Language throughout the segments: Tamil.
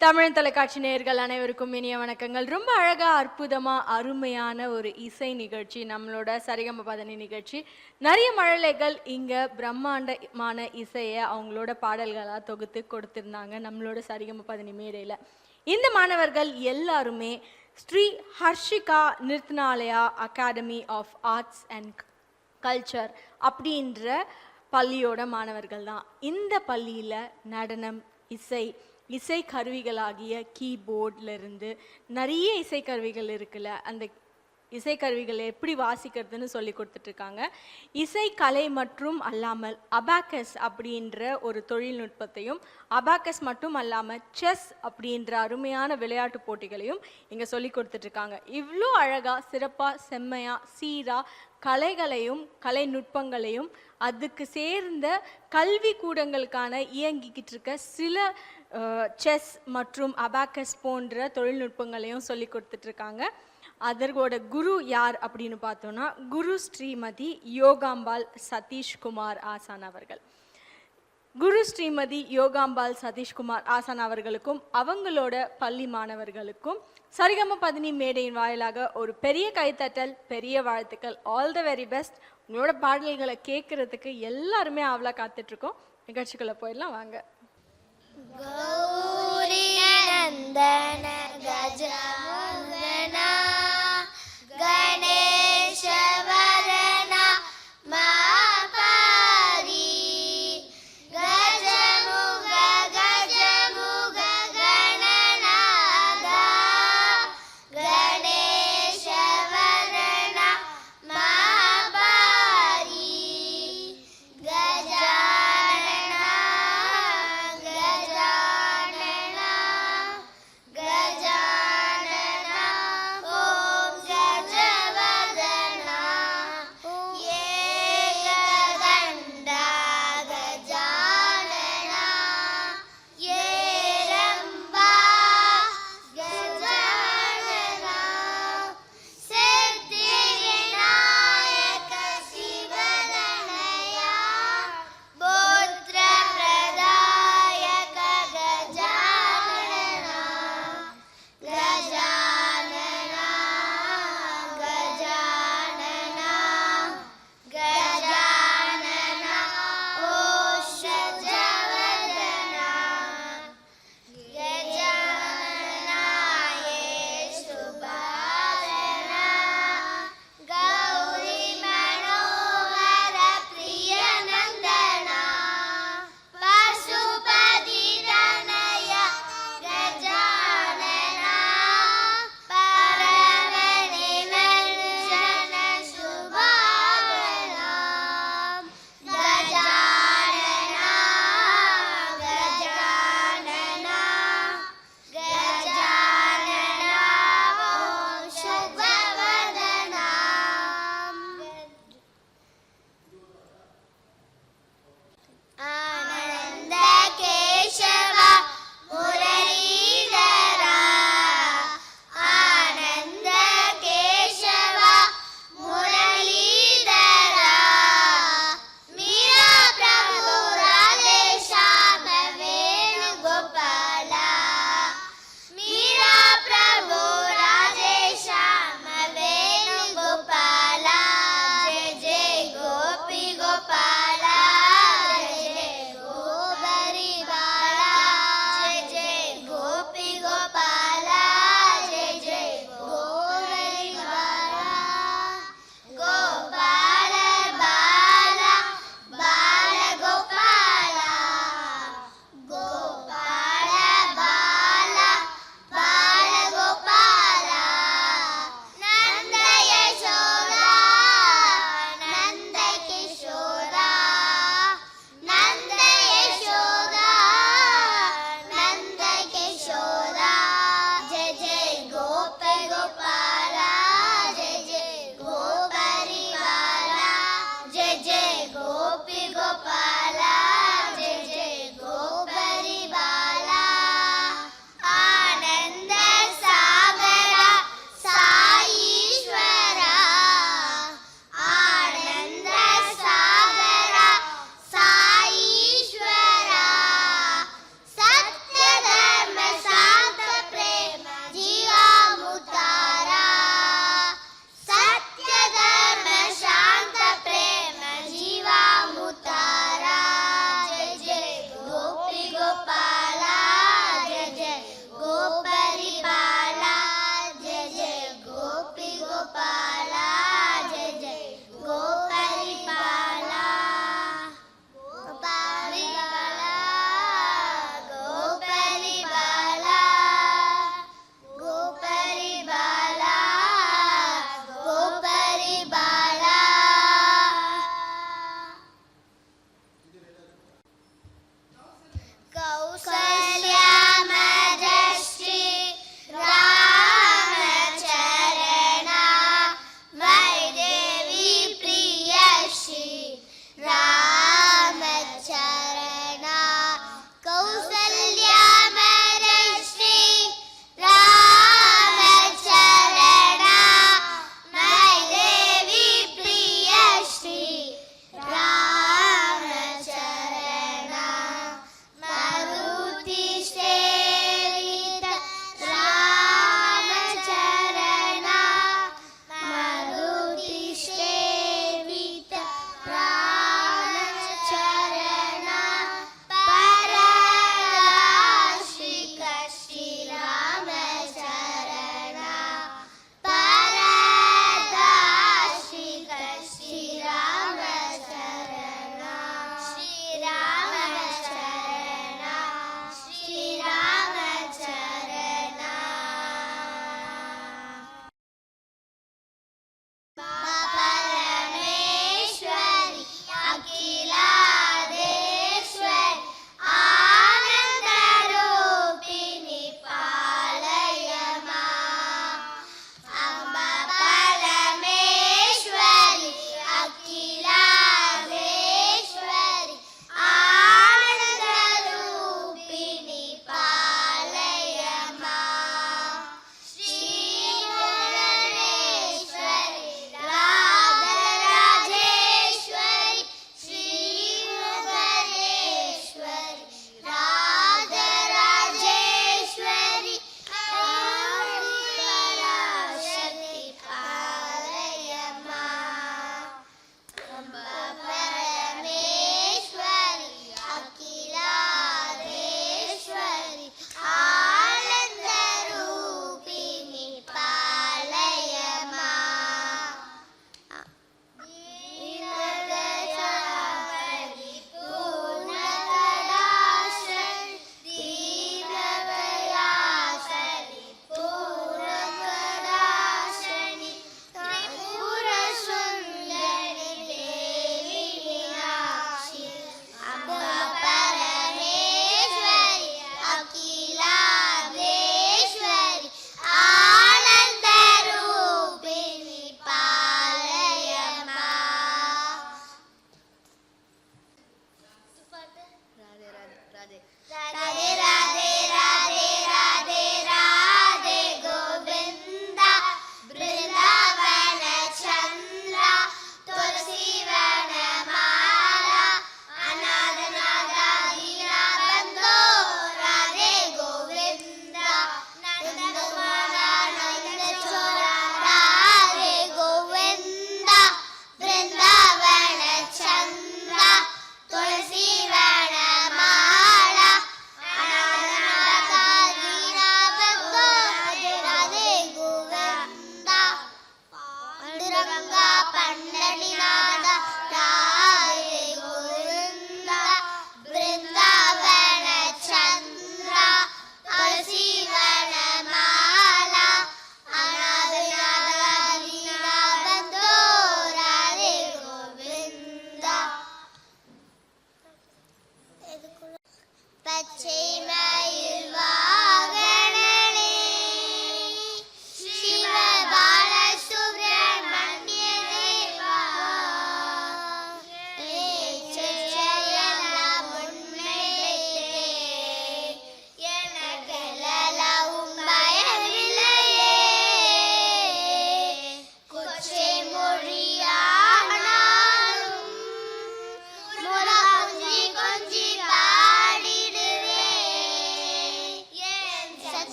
தமிழ் தொலைக்காட்சி நேயர்கள் அனைவருக்கும் இனிய வணக்கங்கள். ரொம்ப அழகா அற்புதமா அருமையான ஒரு இசை நிகழ்ச்சி நம்மளோட சரிகமபதனி நிகழ்ச்சி. நிறைய மழலைகள் இங்க பிரம்மாண்டமான இசையை அவங்களோட பாடல்களாக தொகுத்து கொடுத்திருந்தாங்க நம்மளோட சரிகமபதனி மேடையில். இந்த மாணவர்கள் எல்லாருமே Sri Harshika Nrithanalaya academy of arts and culture அப்படின்ற பள்ளியோட மாணவர்கள் தான். இந்த பள்ளியில் நடனம், இசை கருவிகளாகிய கீபோர்ட்லேருந்து நிறைய இசைக்கருவிகள் இருக்குல்ல, அந்த இசைக்கருவிகளை எப்படி வாசிக்கிறதுன்னு சொல்லி கொடுத்துட்ருக்காங்க. இசைக்கலை மற்றும் அல்லாமல் அபாக்கஸ் அப்படின்ற ஒரு தொழில்நுட்பத்தையும், அபாக்கஸ் மட்டும் அல்லாமல் செஸ் அப்படின்ற அருமையான விளையாட்டு போட்டிகளையும் இங்கே சொல்லி கொடுத்துட்ருக்காங்க. இவ்வளோ அழகாக, சிறப்பாக, செம்மையாக, சீராக கலைகளையும் கலைநுட்பங்களையும் அதுக்கு சேர்ந்த கல்வி கூடங்களுக்கான இயங்கிக்கிட்டு இருக்க சில செஸ் மற்றும் அபாக்கஸ் போன்ற தொழில்நுட்பங்களையும் சொல்லி கொடுத்துட்ருக்காங்க. அதோட குரு யார் அப்படின்னு பார்த்தோன்னா, குரு ஸ்ரீமதி யோகாம்பாள் சதீஷ்குமார் ஆசான் அவர்கள். குரு ஸ்ரீமதி யோகாம்பாள் சதீஷ்குமார் ஆசான் அவர்களுக்கும் அவங்களோட பள்ளி மாணவர்களுக்கும் சரிகமபதனி மேடையின் வாயிலாக ஒரு பெரிய கைத்தட்டல், பெரிய வாழ்த்துக்கள். All the very best. உங்களோட பாடல்களை கேட்கறதுக்கு எல்லாருமே அவ்வளோ காத்துட்ருக்கோம். நிகழ்ச்சிக்குள்ளே போயிடலாம் வாங்க. கௌரி நந்தன கஜானன கணேஷ வரண மாபாரி கஜமுக கஜமுக கணநாத கணேஷ வரண மாபாரி கஜானன கஜானன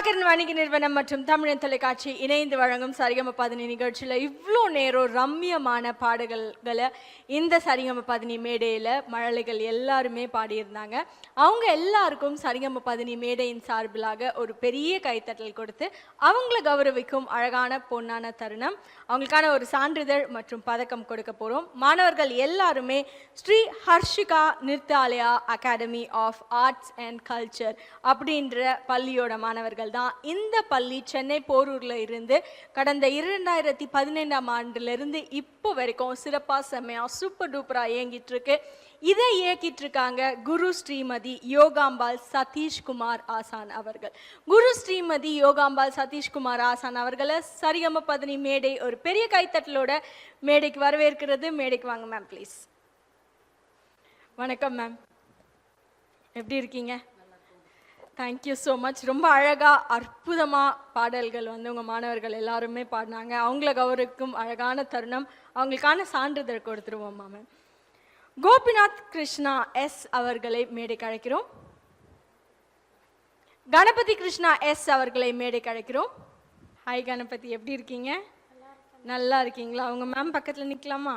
பிரபாகரன் வணிக நிறுவனம் மற்றும் தமிழன் தொலைக்காட்சி இணைந்து வழங்கும் சரிகம பதினி நிகழ்ச்சியில் இவ்வளோ நேரம் ரம்மியமான பாடல்களை இந்த சரிகம பதினி மேடையில் மழலைகள் எல்லாருமே பாடியிருந்தாங்க. அவங்க எல்லாருக்கும் சரிகம பதினி மேடையின் சார்பிலாக ஒரு பெரிய கைத்தட்டல் கொடுத்து அவங்கள கௌரவிக்கும் அழகான பொன்னான தருணம். அவங்களுக்கான ஒரு சான்றிதழ் மற்றும் பதக்கம் கொடுக்க போகிறோம். மாணவர்கள் எல்லாருமே Sri Harshika Nrithalaya academy of arts and culture அப்படின்ற பள்ளியோட மாணவர்கள் தான். இந்த பள்ளி சென்னை போரூர்ல இருந்து கடந்த 2015ஆம் ஆண்டிலிருந்து இப்போ வரைக்கும் சிறப்பா செம்மையா சூப்பர் டூப்பரா இயங்கிட்டு இருக்கு. இதை இயக்கிட்டு இருக்காங்க குரு ஸ்ரீமதி யோகாம்பாள் சதீஷ்குமார் ஆசான் அவர்கள். குரு ஸ்ரீமதி யோகாம்பாள் சதீஷ்குமார் ஆசான் அவர்களை சரிகம பதினி மேடை ஒரு பெரிய கைத்தட்டலோட மேடைக்கு வரவேற்கிறது. மேடைக்கு வாங்க மேம் ப்ளீஸ். வணக்கம் மேம், எப்படி இருக்கீங்க? Thank you so much. ரொம்ப அழகாக அற்புதமாக பாடல்கள் உங்கள் மாணவர்கள் எல்லாருமே பாடினாங்க. அவங்கள கௌரவிக்கும் அழகான தருணம். அவங்களுக்கான சான்றிதழ் கொடுத்துருவோம் மேம். கோபிநாத் கிருஷ்ணா எஸ் அவர்களை மேடைக்கு அழைக்கிறோம். கணபதி கிருஷ்ணா எஸ் அவர்களை மேடைக்கு அழைக்கிறோம். ஹாய் கணபதி, எப்படி இருக்கீங்க? நல்லா இருக்கீங்களா? அவங்க மேம் பக்கத்தில் நிற்கலாமா?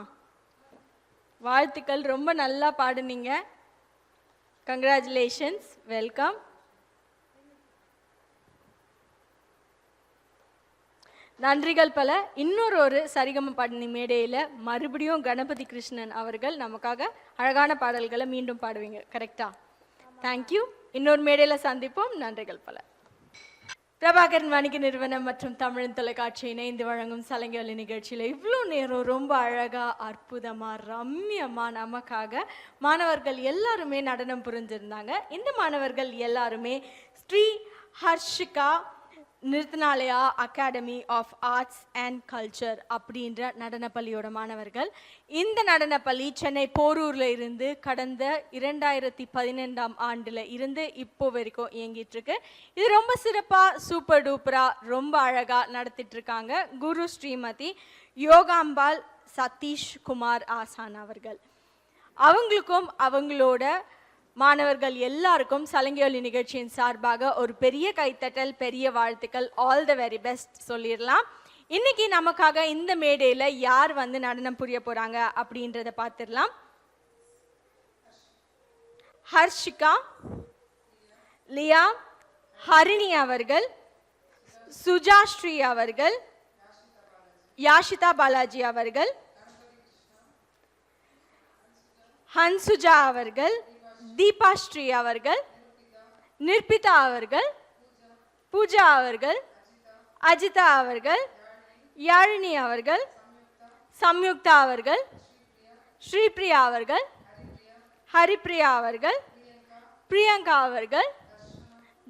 வாழ்த்துக்கள், ரொம்ப நல்லா பாடுனீங்க. Congratulations, welcome. நன்றிகள் பல. இன்னொரு சரிகம பதினி மேடையில் மறுபடியும் கணபதி கிருஷ்ணன் அவர்கள் நமக்காக அழகான பாடல்களை மீண்டும் பாடுவீங்க, கரெக்டா? தேங்க்யூ. இன்னொரு மேடையில் சந்திப்போம். நன்றிகள் பல. பிரபாகரன் வணிக நிறுவனம் மற்றும் தமிழன் தொலைக்காட்சி இணைந்து வழங்கும் சலங்கொலி நிகழ்ச்சியில் இவ்வளோ நேரம் ரொம்ப அழகாக அற்புதமாக ரம்யமாக நமக்காக மாணவர்கள் எல்லாருமே நடனம் புரிஞ்சிருந்தாங்க. இந்த மாணவர்கள் எல்லாருமே Sri Harshika Nrithanalaya academy of arts and culture அப்படின்ற நடனப்பள்ளியோட மாணவர்கள். இந்த நடனப்பள்ளி சென்னை போரூரில் இருந்து கடந்த 2015ஆம் ஆண்டில் இருந்து இப்போ வரைக்கும் இயங்கிட்டு இருக்கு. இது ரொம்ப சிறப்பாக சூப்பர் டூப்பராக ரொம்ப அழகாக நடத்திட்டு இருக்காங்க குரு ஸ்ரீமதி யோகாம்பாள் சதீஷ்குமார் ஆசான் அவர்கள். அவங்களுக்கும் அவங்களோட மாணவர்கள் எல்லாருக்கும் சலங்கொலி நிகழ்ச்சியின் சார்பாக ஒரு பெரிய கைத்தட்டல், பெரிய வாழ்த்துக்கள், ஆல் த வெரி பெஸ்ட் சொல்லிடலாம். இன்னைக்கு நமக்காக இந்த மேடையில் யார் நடனம் புரிய போறாங்க அப்படின்றத பார்த்துடலாம். ஹர்ஷிகா, லியா, ஹரிணி அவர்கள், சுஜாஸ்ரீ அவர்கள், யாஷிதா பாலாஜி அவர்கள், ஹன்சுஜா அவர்கள், தீபா ஸ்ரீ அவர்கள், நிர்பிதா அவர்கள், பூஜா அவர்கள், அஜிதா அவர்கள், யாழினி அவர்கள், சம்யுக்தா அவர்கள், ஸ்ரீபிரியா அவர்கள், ஹரிப்ரியா அவர்கள், பிரியங்கா அவர்கள்,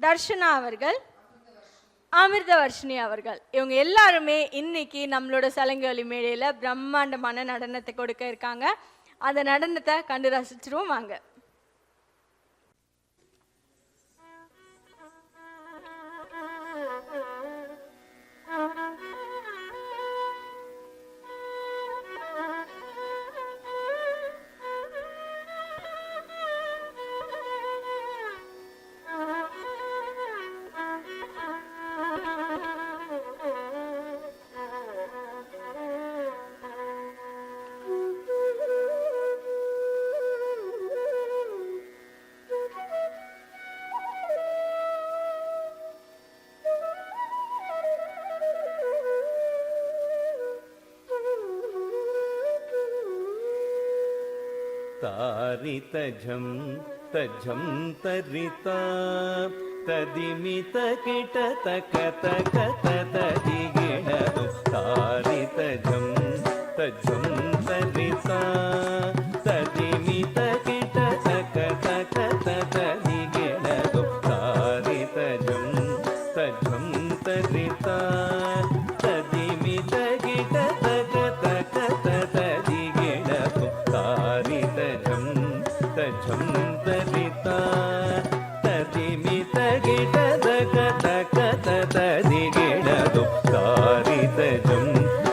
தர்ஷனா அவர்கள், அமிர்தவர்ஷினி அவர்கள். இவங்க எல்லாருமே இன்னைக்கு நம்மளோட சலங்கொலி மேடையில் பிரம்மாண்டமான நடனத்தை கொடுக்க இருக்காங்க. அந்த நடனத்தை கண்டு ரசிச்சிருவோம் வாங்க. तारित झं तझं तरिता तदिमित किट तक तक तदिगिणतु तारित झं तझं तरिता तदिमित किट तक तक तदिगिणतु तारित झं तझं तरिता तदिमित किट तक तक तदिगिणतु तारित झं तझं तरिता तदिमित किट तक तक तदिगिणतु तारित झं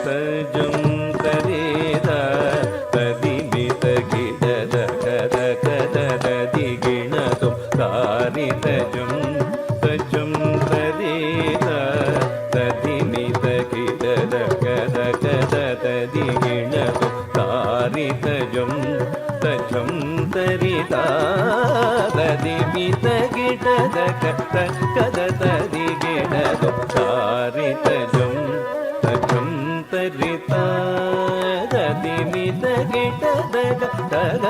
तझं तरिता तदिमित ಗಿಣದು ತಾರಿತ ಜಂ ತಜಂ ತರಿತಾ ತದಿಮಿತ ಗಿಡದ ಕದ ತದಿ ಗಿಣದು ತಾರಿತ ಜಂ ತಜಂ ತರಿತಾ ತದಿಮಿತ ಗಿಡದ ಕದ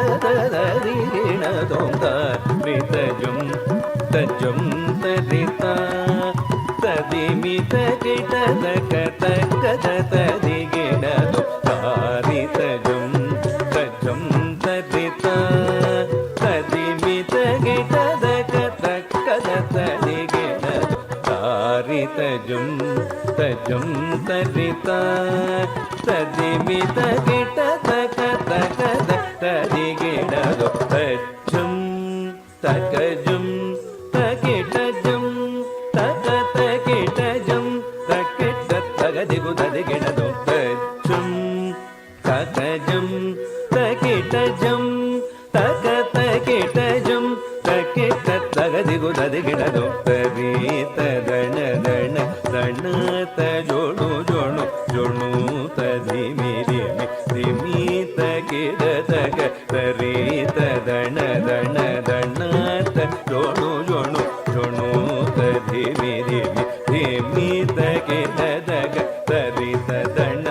ತದಿ ಗಿಣದು ತಾರಿತ ಜಂ ತಜಂ ತರಿತಾ ತದಿಮಿತ ಗಿಡದ ಕದ ತದಿ ಗಿಣದು ತಾರಿತ ಜಂ ತಜಂ ತರಿತಾ ತದಿಮಿತ ಗಿಡದ ಕದ ತದಿ ಗಿಣದು ತಾರಿತ ಜಂ ತಜಂ ತರಿತಾ ತದಿಮಿತ ಗಿಡದ ಕದ ತದಿ ಗಿಣದು ತಜಂ ತಕಜಂ ತಕಿಟಜಂ ತಕಿಟಜಂ ತಕಿಟ ತಗದಿಗು ತದಿಗಿಣದು ತಜಂ ತಕಜಂ ತಕಿಟಜಂ ತಕಿಟಜಂ ತಕಿಟ ತಗದಿಗು ತದಿಗಿಣದು ತರೀತ ದಣ ದಣ ದಣ ತಜೋಣು ಜೋಣು ಜೋಣು ತದಿಮಿ ದಿಮಿ ದಿಮಿ ತಕಿಡ ತಗ ತರೀತ ದಣ ದಣ ದಣ ತಜೋಣು ಜೋಣು ಜೋಣು ತದಿಮಿ ದಿಮಿ ದಿಮಿ ತಕಿಡ ತಗ ತರೀತ ದಣ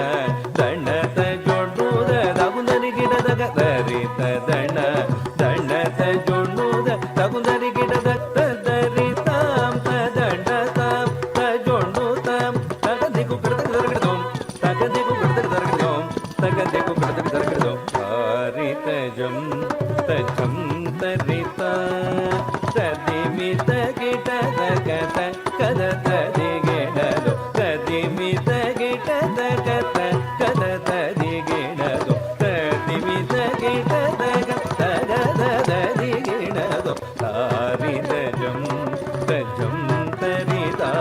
ದಣ ತಜೋಣು ದಗುಂದರಿ ಗಿಡದಗ ತರೀತ ದಣ ದಣ ತಜೋಣು ದಗುಂದರಿ ಗಿಡದ ತದರಿತಾಂ ತದಂಡ ತಾಂ ತಜೋಣು ತಾಂ ತಗದಿಗು ಕಡದಗದಗದೋಂ ತಗದಿಗು ಕಡದಗದಗದೋಂ ತಗದಿಗು ಕಡದಗದಗದೋಂ ತಾರಿತ ಜಂ ತಜಂ ತರಿತಾ ತದಿಮಿತ ಗಿಡದ ಕದ ತದಿ ಗಿಡದು ತದಿಮಿತ ಗಿಡದ ಕದ ತದಿ ಗಿಡದು ತದಿಮಿತ ಗಿಡದ ತದಿ ಗಿಡದು ತಾರಿತ ಜಂ ತಜಂ ತರಿತಾ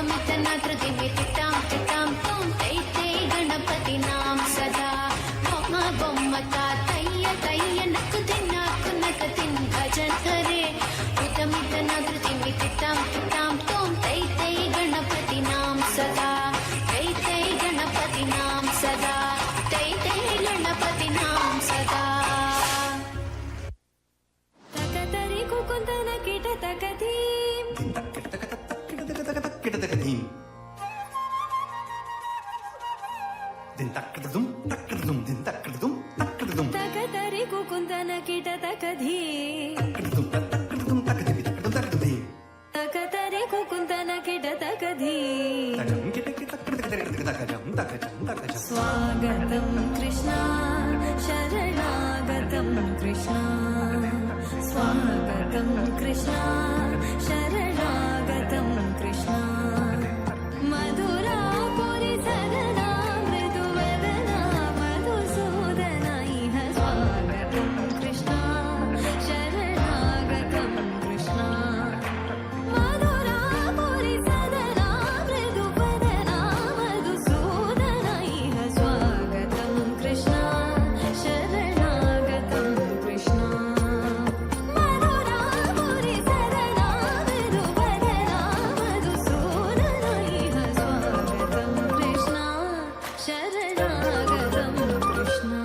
उतमितनकृतिमितितां तितां तों तैते गणपतिनां सदा बोम्मा बोम्मता तय्य तय्य नकुदिनाकु नकतिं भजन हरे उतमितनकृतिमितितां तितां तों तैते गणपतिनां सदा तैते गणपतिनां सदा तैते गणपतिनां सदा तकतरि कुकुन्दन किट तकधीं तकतरि कुकुन्दन किट तकधीं तकतरि कुकुन्दन किट तकधीं स्वागतं कृष्णा शरणागतं कृष्णा स्वागतं कृष्णा शरणागतं कृष्णा मधुरापुरि सदना मृदुवदना मधुसूदना इह स्वागतं कृष्णा शरणागतं कृष्णा मधुरापुरि सदना मृदुवदना मधुसूदना इह स्वागतं कृष्णा शरणागतं कृष्णा मधुरापुरि सदना मृदुवदना मधुसूदना इह स्वागतं कृष्णा शरणागतं कृष्णा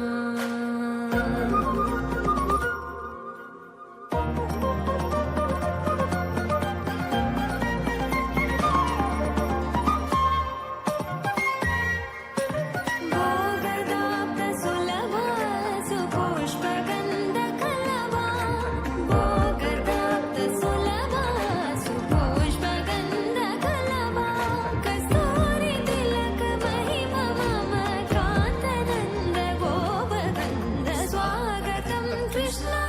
भोगदाप्तसुलभा सुपुष्पगन्धकलभा भोगदाप्तसुलभा सुपुष्पगन्धकलभा कस्तूरितिलकमहिमा मम कान्तनन्द गोपगन्ध स्वागतं कृष्णा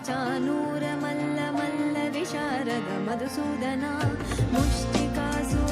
मुष्टिकासुरचानूरमल्ल मल्ल विशारद मधुसूदना मुष्टिकासुर